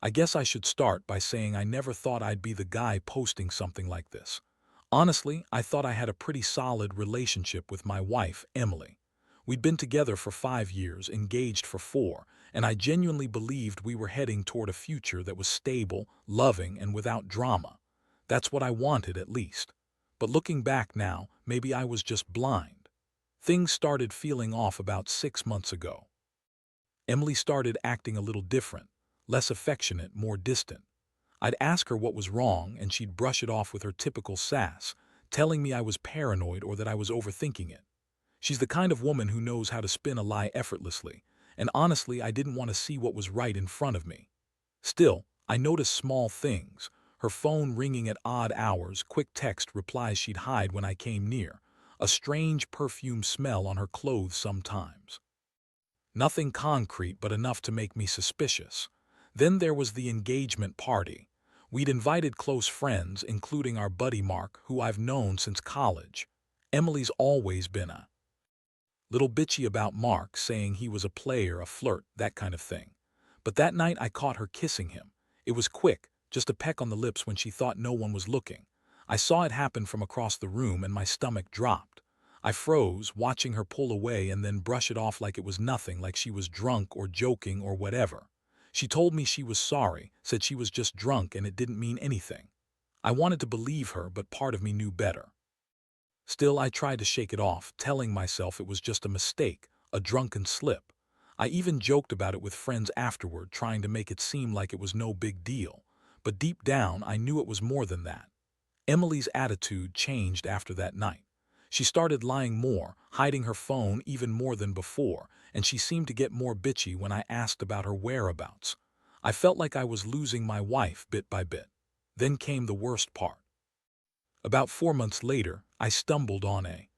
I guess I should start by saying I never thought I'd be the guy posting something like this. Honestly, I thought I had a pretty solid relationship with my wife, Emily. We'd been together for 5 years, engaged for 4, and I genuinely believed we were heading toward a future that was stable, loving, and without drama. That's what I wanted, at least. But looking back now, maybe I was just blind. Things started feeling off about 6 months ago. Emily started acting a little different, less affectionate, more distant. I'd ask her what was wrong, and she'd brush it off with her typical sass, telling me I was paranoid or that I was overthinking it. She's the kind of woman who knows how to spin a lie effortlessly, and honestly, I didn't want to see what was right in front of me. Still, I noticed small things: her phone ringing at odd hours, quick text replies she'd hide when I came near, a strange perfume smell on her clothes sometimes. Nothing concrete, but enough to make me suspicious. Then there was the engagement party. We'd invited close friends, including our buddy Mark, who I've known since college. Emily's always been a little bitchy about Mark, saying he was a player, a flirt, that kind of thing. But that night I caught her kissing him. It was quick, just a peck on the lips when she thought no one was looking. I saw it happen from across the room and my stomach dropped. I froze, watching her pull away and then brush it off like it was nothing, like she was drunk or joking or whatever. She told me she was sorry, said she was just drunk and it didn't mean anything. I wanted to believe her, but part of me knew better. Still, I tried to shake it off, telling myself it was just a mistake, a drunken slip. I even joked about it with friends afterward, trying to make it seem like it was no big deal. But deep down, I knew it was more than that. Emily's attitude changed after that night. She started lying more, hiding her phone even more than before, and she seemed to get more bitchy when I asked about her whereabouts. I felt like I was losing my wife bit by bit. Then came the worst part. About 4 months later, I stumbled on a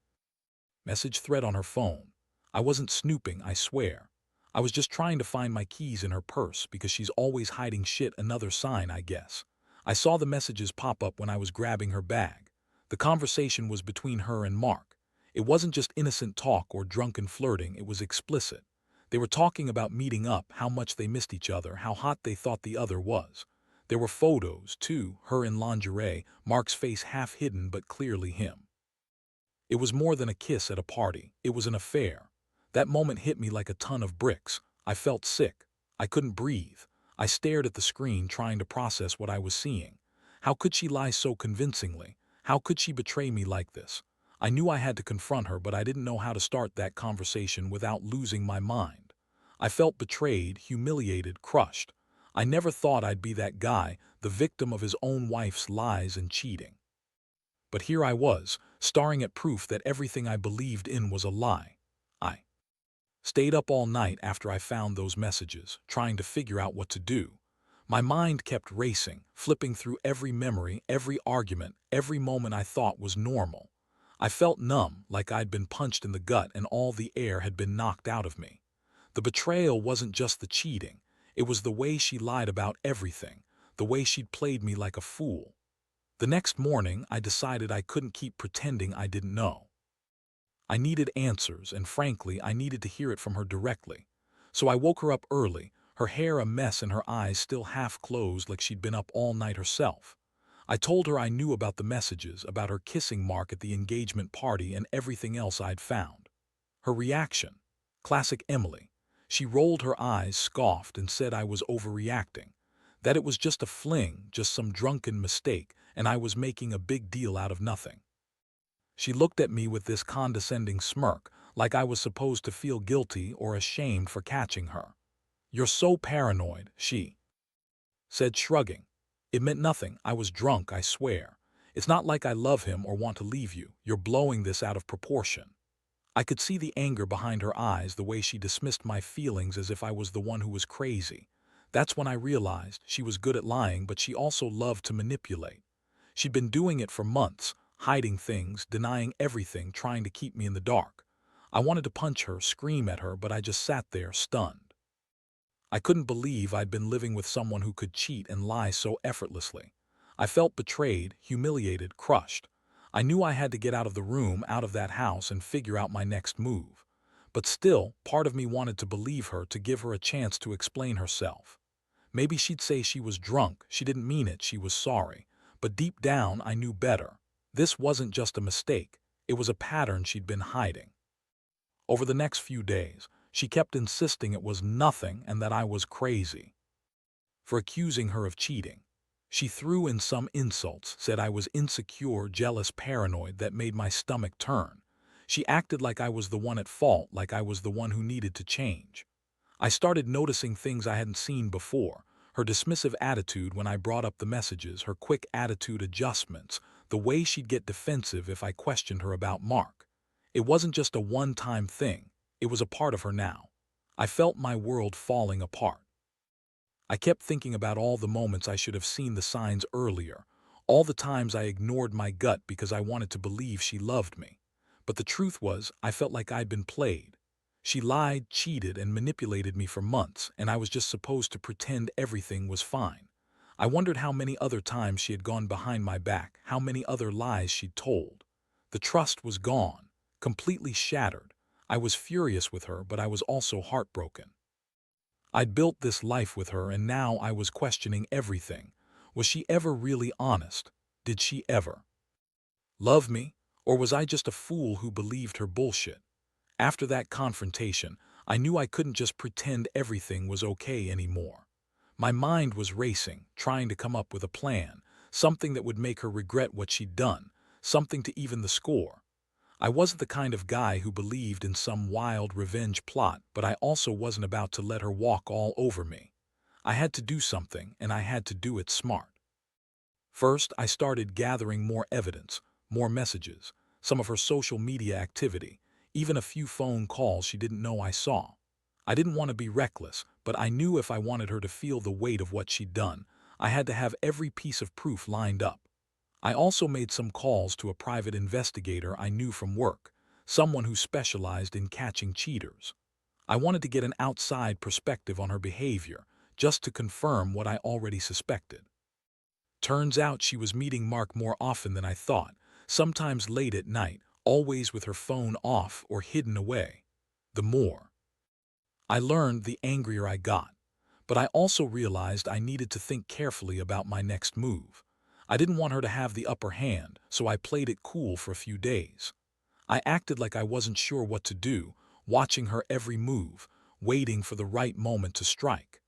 message thread on her phone. I wasn't snooping, I swear. I was just trying to find my keys in her purse because she's always hiding shit, another sign, I guess. I saw the messages pop up when I was grabbing her bag. The conversation was between her and Mark. It wasn't just innocent talk or drunken flirting, it was explicit. They were talking about meeting up, how much they missed each other, how hot they thought the other was. There were photos, too, her in lingerie, Mark's face half hidden but clearly him. It was more than a kiss at a party, it was an affair. That moment hit me like a ton of bricks. I felt sick. I couldn't breathe. I stared at the screen, trying to process what I was seeing. How could she lie so convincingly? How could she betray me like this? I knew I had to confront her, but I didn't know how to start that conversation without losing my mind. I felt betrayed, humiliated, crushed. I never thought I'd be that guy, the victim of his own wife's lies and cheating. But here I was, staring at proof that everything I believed in was a lie. I stayed up all night after I found those messages, trying to figure out what to do. My mind kept racing, flipping through every memory, every argument, every moment I thought was normal. I felt numb, like I'd been punched in the gut and all the air had been knocked out of me. The betrayal wasn't just the cheating. It was the way she lied about everything, the way she'd played me like a fool. The next morning, I decided I couldn't keep pretending I didn't know. I needed answers, and frankly, I needed to hear it from her directly. So I woke her up early, her hair a mess and her eyes still half closed like she'd been up all night herself. I told her I knew about the messages, about her kissing Mark at the engagement party, and everything else I'd found. Her reaction: classic Emily. She rolled her eyes, scoffed, and said I was overreacting, that it was just a fling, just some drunken mistake, and I was making a big deal out of nothing. She looked at me with this condescending smirk, like I was supposed to feel guilty or ashamed for catching her. "You're so paranoid," she said, shrugging. "It meant nothing. I was drunk, I swear. It's not like I love him or want to leave you. You're blowing this out of proportion." I could see the anger behind her eyes, the way she dismissed my feelings as if I was the one who was crazy. That's when I realized she was good at lying, but she also loved to manipulate. She'd been doing it for months, hiding things, denying everything, trying to keep me in the dark. I wanted to punch her, scream at her, but I just sat there, stunned. I couldn't believe I'd been living with someone who could cheat and lie so effortlessly. I felt betrayed, humiliated, crushed. I knew I had to get out of the room, out of that house, and figure out my next move. But still, part of me wanted to believe her, to give her a chance to explain herself. Maybe she'd say she was drunk, she didn't mean it, she was sorry. But deep down, I knew better. This wasn't just a mistake, it was a pattern she'd been hiding. Over the next few days, she kept insisting it was nothing and that I was crazy for accusing her of cheating. She threw in some insults, said I was insecure, jealous, paranoid that made my stomach turn. She acted like I was the one at fault, like I was the one who needed to change. I started noticing things I hadn't seen before. Her dismissive attitude when I brought up the messages, her quick attitude adjustments, the way she'd get defensive if I questioned her about Mark. It wasn't just a one-time thing, it was a part of her now. I felt my world falling apart. I kept thinking about all the moments I should have seen the signs earlier, all the times I ignored my gut because I wanted to believe she loved me. But the truth was, I felt like I'd been played. She lied, cheated, and manipulated me for months, and I was just supposed to pretend everything was fine. I wondered how many other times she had gone behind my back, how many other lies she'd told. The trust was gone, completely shattered. I was furious with her, but I was also heartbroken. I'd built this life with her, and now I was questioning everything. Was she ever really honest? Did she ever love me? Or was I just a fool who believed her bullshit? After that confrontation, I knew I couldn't just pretend everything was okay anymore. My mind was racing, trying to come up with a plan, something that would make her regret what she'd done, something to even the score. I wasn't the kind of guy who believed in some wild revenge plot, but I also wasn't about to let her walk all over me. I had to do something, and I had to do it smart. First, I started gathering more evidence, more messages, some of her social media activity, even a few phone calls she didn't know I saw. I didn't want to be reckless, but I knew if I wanted her to feel the weight of what she'd done, I had to have every piece of proof lined up. I also made some calls to a private investigator I knew from work, someone who specialized in catching cheaters. I wanted to get an outside perspective on her behavior, just to confirm what I already suspected. Turns out she was meeting Mark more often than I thought, sometimes late at night, always with her phone off or hidden away. The more I learned, the angrier I got. But I also realized I needed to think carefully about my next move. I didn't want her to have the upper hand, so I played it cool for a few days. I acted like I wasn't sure what to do, watching her every move, waiting for the right moment to strike.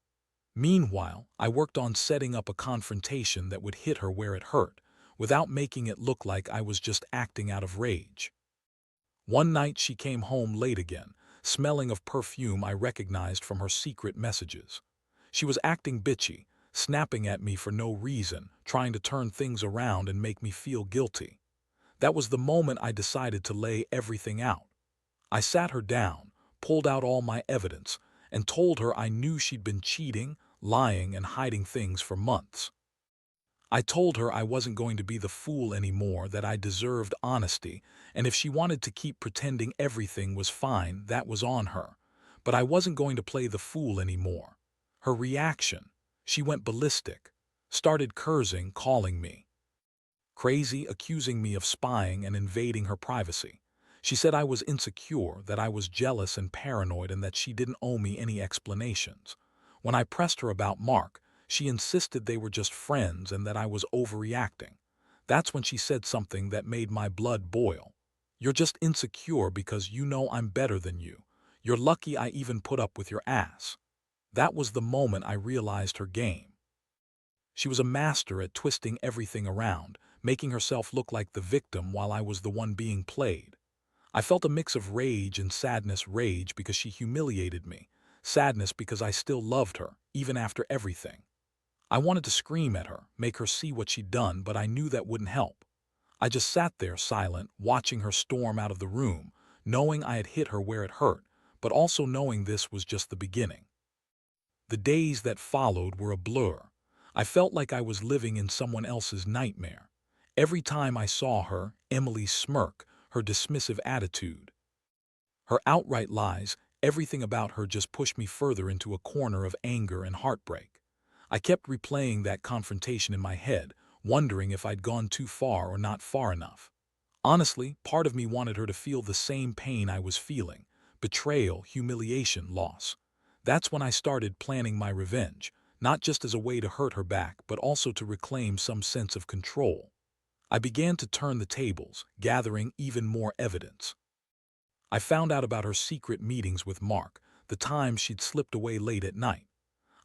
Meanwhile, I worked on setting up a confrontation that would hit her where it hurt, without making it look like I was just acting out of rage. One night she came home late again, smelling of perfume I recognized from her secret messages. She was acting bitchy, snapping at me for no reason, trying to turn things around and make me feel guilty. That was the moment I decided to lay everything out. I sat her down, pulled out all my evidence, and told her I knew she'd been cheating, lying, and hiding things for months. I told her I wasn't going to be the fool anymore, that I deserved honesty, and if she wanted to keep pretending everything was fine, that was on her. But I wasn't going to play the fool anymore. Her reaction, she went ballistic, started cursing, calling me crazy, accusing me of spying and invading her privacy. She said I was insecure, that I was jealous and paranoid, and that she didn't owe me any explanations. When I pressed her about Mark, she insisted they were just friends and that I was overreacting. That's when she said something that made my blood boil. "You're just insecure because you know I'm better than you. You're lucky I even put up with your ass." That was the moment I realized her game. She was a master at twisting everything around, making herself look like the victim while I was the one being played. I felt a mix of rage and sadness. Rage because she humiliated me, sadness because I still loved her, even after everything. I wanted to scream at her, make her see what she'd done, but I knew that wouldn't help. I just sat there silent, watching her storm out of the room, knowing I had hit her where it hurt, but also knowing this was just the beginning. The days that followed were a blur. I felt like I was living in someone else's nightmare. Every time I saw her, Emily's smirk, her dismissive attitude, her outright lies, everything about her just pushed me further into a corner of anger and heartbreak. I kept replaying that confrontation in my head, wondering if I'd gone too far or not far enough. Honestly, part of me wanted her to feel the same pain I was feeling: betrayal, humiliation, loss. That's when I started planning my revenge, not just as a way to hurt her back, but also to reclaim some sense of control. I began to turn the tables, gathering even more evidence. I found out about her secret meetings with Mark, the times she'd slipped away late at night.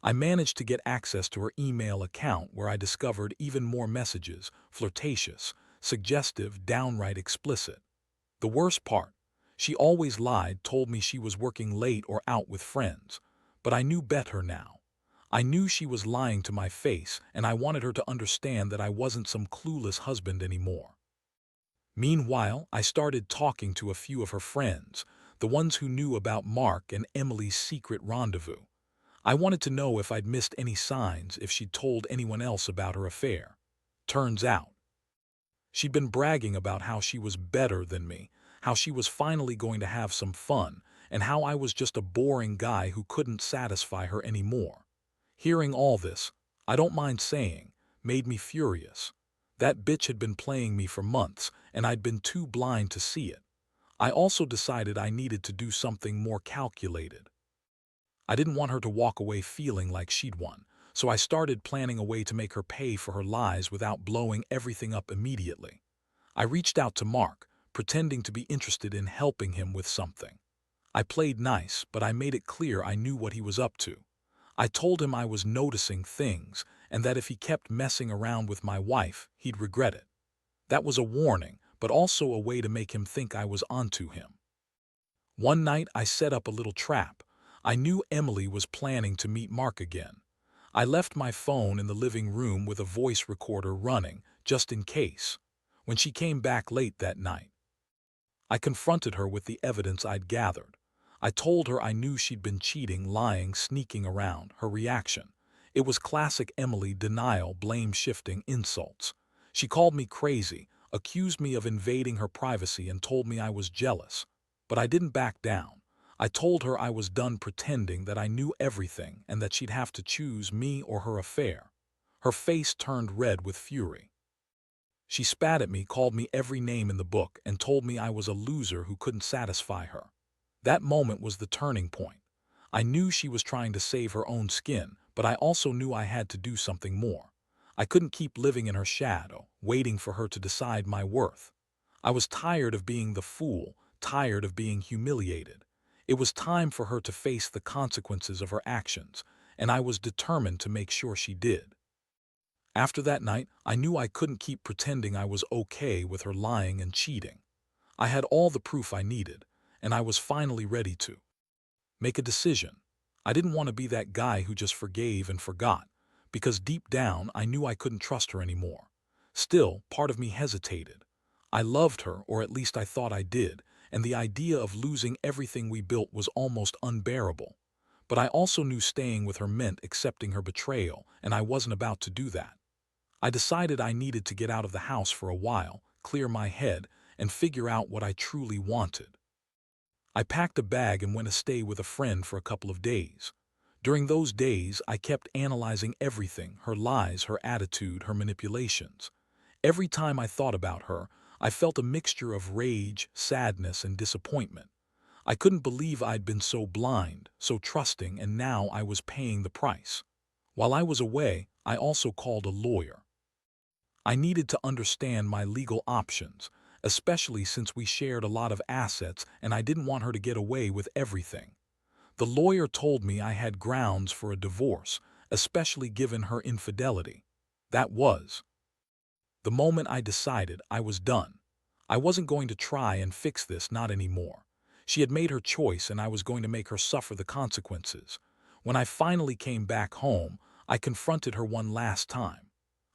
I managed to get access to her email account where I discovered even more messages, flirtatious, suggestive, downright explicit. The worst part, she always lied, told me she was working late or out with friends. But I knew better now. I knew she was lying to my face, and I wanted her to understand that I wasn't some clueless husband anymore. Meanwhile, I started talking to a few of her friends, the ones who knew about Mark and Emily's secret rendezvous. I wanted to know if I'd missed any signs, if she'd told anyone else about her affair. Turns out, she'd been bragging about how she was better than me, how she was finally going to have some fun, and how I was just a boring guy who couldn't satisfy her anymore. Hearing all this, I don't mind saying, made me furious. That bitch had been playing me for months, and I'd been too blind to see it. I also decided I needed to do something more calculated. I didn't want her to walk away feeling like she'd won, so I started planning a way to make her pay for her lies without blowing everything up immediately. I reached out to Mark, pretending to be interested in helping him with something. I played nice, but I made it clear I knew what he was up to. I told him I was noticing things, and that if he kept messing around with my wife, he'd regret it. That was a warning, but also a way to make him think I was onto him. One night I set up a little trap. I knew Emily was planning to meet Mark again. I left my phone in the living room with a voice recorder running, just in case. When she came back late that night, I confronted her with the evidence I'd gathered. I told her I knew she'd been cheating, lying, sneaking around. Her reaction: it was classic Emily: denial, blame shifting, insults. She called me crazy, accused me of invading her privacy, and told me I was jealous. But I didn't back down. I told her I was done pretending, that I knew everything, and that she'd have to choose me or her affair. Her face turned red with fury. She spat at me, called me every name in the book, and told me I was a loser who couldn't satisfy her. That moment was the turning point. I knew she was trying to save her own skin, but I also knew I had to do something more. I couldn't keep living in her shadow, waiting for her to decide my worth. I was tired of being the fool, tired of being humiliated. It was time for her to face the consequences of her actions, and I was determined to make sure she did. After that night, I knew I couldn't keep pretending I was okay with her lying and cheating. I had all the proof I needed, and I was finally ready to make a decision. I didn't want to be that guy who just forgave and forgot, because deep down I knew I couldn't trust her anymore. Still, part of me hesitated. I loved her, or at least I thought I did, and the idea of losing everything we built was almost unbearable. But I also knew staying with her meant accepting her betrayal, and I wasn't about to do that. I decided I needed to get out of the house for a while, clear my head, and figure out what I truly wanted. I packed a bag and went to stay with a friend for a couple of days. During those days, I kept analyzing everything: her lies, her attitude, her manipulations. Every time I thought about her, I felt a mixture of rage, sadness, and disappointment. I couldn't believe I'd been so blind, so trusting, and now I was paying the price. While I was away, I also called a lawyer. I needed to understand my legal options, especially since we shared a lot of assets and I didn't want her to get away with everything. The lawyer told me I had grounds for a divorce, especially given her infidelity. That was the moment I decided I was done. I wasn't going to try and fix this, not anymore. She had made her choice and I was going to make her suffer the consequences. When I finally came back home, I confronted her one last time.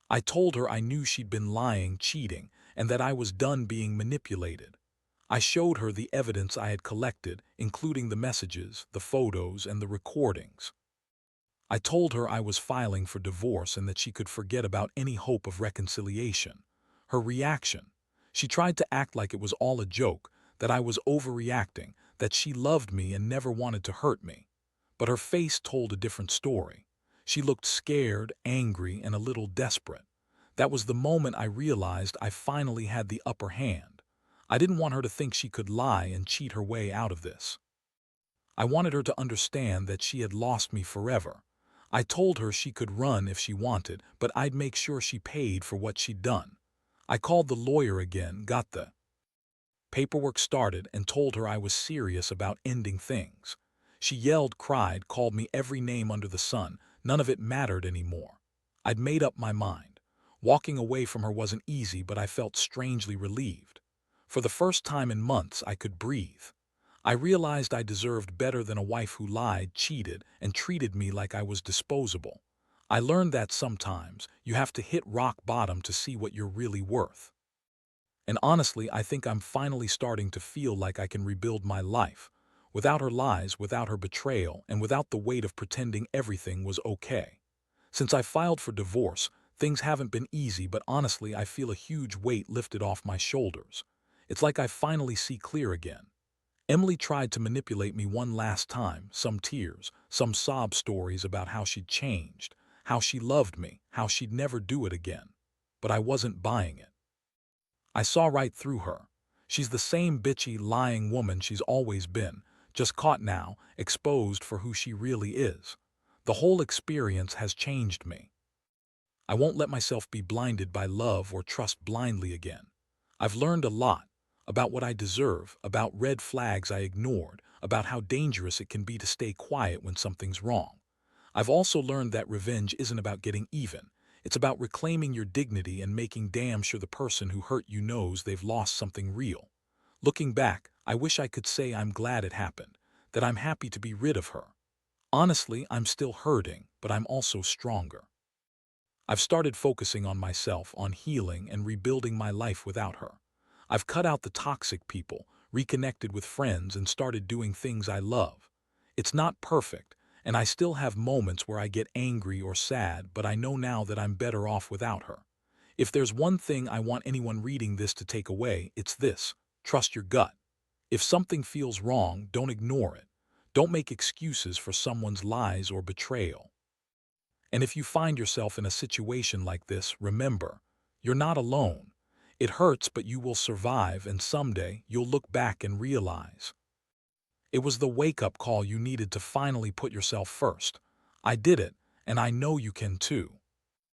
I told her I knew she'd been lying, cheating, and that I was done being manipulated. I showed her the evidence I had collected, including the messages, the photos, and the recordings. I told her I was filing for divorce and that she could forget about any hope of reconciliation. Her reaction: she tried to act like it was all a joke, that I was overreacting, that she loved me and never wanted to hurt me. But her face told a different story. She looked scared, angry, and a little desperate. That was the moment I realized I finally had the upper hand. I didn't want her to think she could lie and cheat her way out of this. I wanted her to understand that she had lost me forever. I told her she could run if she wanted, but I'd make sure she paid for what she'd done. I called the lawyer again, got the paperwork started, and told her I was serious about ending things. She yelled, cried, called me every name under the sun. None of it mattered anymore. I'd made up my mind. Walking away from her wasn't easy, but I felt strangely relieved. For the first time in months, I could breathe. I realized I deserved better than a wife who lied, cheated, and treated me like I was disposable. I learned that sometimes you have to hit rock bottom to see what you're really worth. And honestly, I think I'm finally starting to feel like I can rebuild my life, without her lies, without her betrayal, and without the weight of pretending everything was okay. Since I filed for divorce, things haven't been easy, but honestly, I feel a huge weight lifted off my shoulders. It's like I finally see clear again. Emily tried to manipulate me one last time, some tears, some sob stories about how she'd changed, how she loved me, how she'd never do it again. But I wasn't buying it. I saw right through her. She's the same bitchy, lying woman she's always been, just caught now, exposed for who she really is. The whole experience has changed me. I won't let myself be blinded by love or trust blindly again. I've learned a lot about what I deserve, about red flags I ignored, about how dangerous it can be to stay quiet when something's wrong. I've also learned that revenge isn't about getting even. It's about reclaiming your dignity and making damn sure the person who hurt you knows they've lost something real. Looking back, I wish I could say I'm glad it happened, that I'm happy to be rid of her. Honestly, I'm still hurting, but I'm also stronger. I've started focusing on myself, on healing and rebuilding my life without her. I've cut out the toxic people, reconnected with friends, and started doing things I love. It's not perfect, and I still have moments where I get angry or sad, but I know now that I'm better off without her. If there's one thing I want anyone reading this to take away, it's this: trust your gut. If something feels wrong, don't ignore it. Don't make excuses for someone's lies or betrayal. And if you find yourself in a situation like this, remember, you're not alone. It hurts, but you will survive, and someday you'll look back and realize it was the wake-up call you needed to finally put yourself first. I did it, and I know you can too.